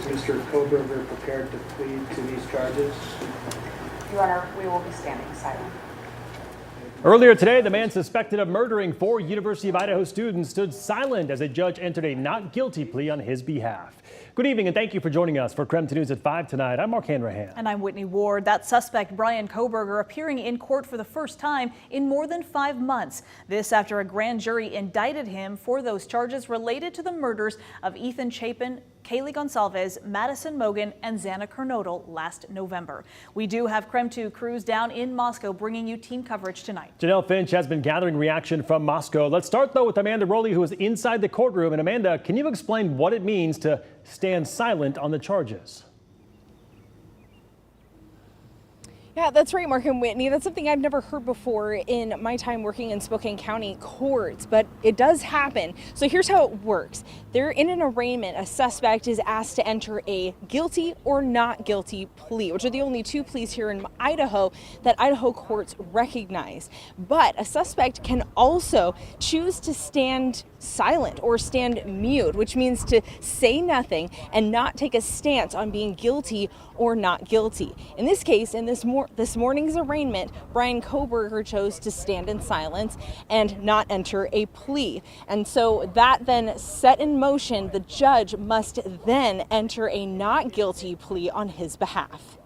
Is Mr. Kohberger prepared to plead to these charges? Your Honor, we will be standing silent. Earlier today, the man suspected of murdering 4 University of Idaho students stood silent as a judge entered a not guilty plea on his behalf. Good evening and thank you for joining us for KREM News at 5 tonight. I'm Mark Hanrahan. And I'm Whitney Ward. That suspect, Bryan Kohberger, appearing in court for the first time in more than 5 months. This after a grand jury indicted him for those charges related to the murders of Ethan Chapin, Kaylee Gonsalves, Madison Mogan, and Xana Kernodle last November. We do have KREM 2 crews down in Moscow bringing you team coverage tonight. Janelle Finch has been gathering reaction from Moscow. Let's start though with Amanda Rowley, who is inside the courtroom. And Amanda, can you explain what it means to stand silent on the charges? Yeah, that's right, Mark and Whitney. That's something I've never heard before in my time working in Spokane County courts, but it does happen. So here's how it works. They're in an arraignment. A suspect is asked to enter a guilty or not guilty plea, which are the only 2 pleas here in Idaho that Idaho courts recognize. But a suspect can also choose to stand silent or stand mute, which means to say nothing and not take a stance on being guilty or not guilty. In this case, in this morning's arraignment, Bryan Kohberger chose to stand in silence and not enter a plea. And so that then set in motion, the judge must then enter a not guilty plea on his behalf.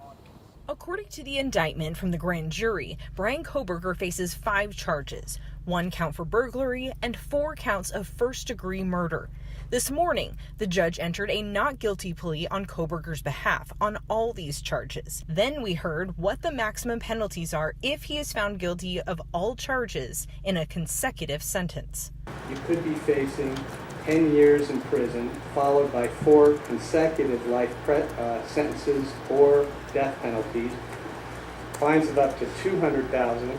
According to the indictment from the grand jury, Bryan Kohberger faces 5 charges, 1 count for burglary and 4 counts of first-degree murder. This morning, the judge entered a not guilty plea on Kohberger's behalf on all these charges. Then we heard what the maximum penalties are if he is found guilty of all charges in a consecutive sentence. You could be facing 10 years in prison, followed by 4 consecutive life sentences or death penalties, fines of up to $200,000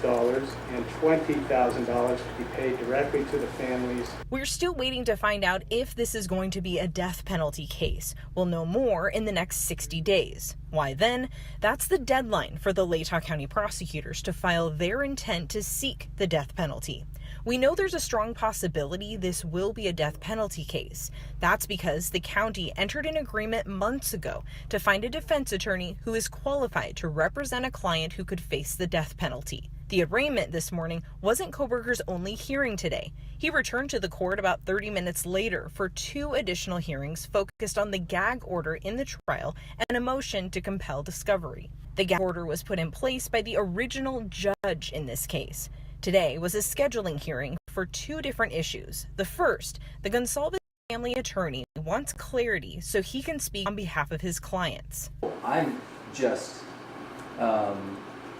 and $20,000 to be paid directly to the families. We're still waiting to find out if this is going to be a death penalty case. We'll know more in the next 60 days. Why then? That's the deadline for the Latah County prosecutors to file their intent to seek the death penalty. We know there's a strong possibility this will be a death penalty case. That's because the county entered an agreement months ago to find a defense attorney who is qualified to represent a client who could face the death penalty. The arraignment this morning wasn't Kohberger's only hearing today. He returned to the court about 30 minutes later for 2 additional hearings focused on the gag order in the trial and a motion to compel discovery. The gag order was put in place by the original judge in this case. Today was a scheduling hearing for 2 different issues. The first, the Gonsalves family attorney wants clarity so he can speak on behalf of his clients. I'm just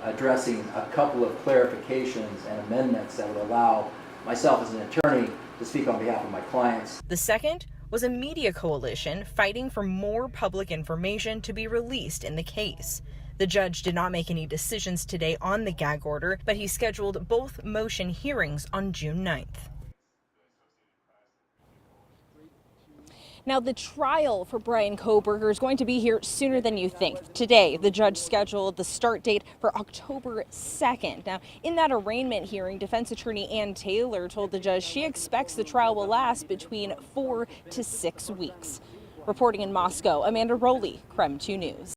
addressing a couple of clarifications and amendments that would allow myself as an attorney to speak on behalf of my clients. The second was a media coalition fighting for more public information to be released in the case. The judge did not make any decisions today on the gag order, but he scheduled both motion hearings on June 9th. Now, the trial for Bryan Kohberger is going to be here sooner than you think. Today, the judge scheduled the start date for October 2nd. Now, in that arraignment hearing, defense attorney Ann Taylor told the judge she expects the trial will last between 4 to 6 weeks. Reporting in Moscow, Amanda Rowley, KREM 2 News.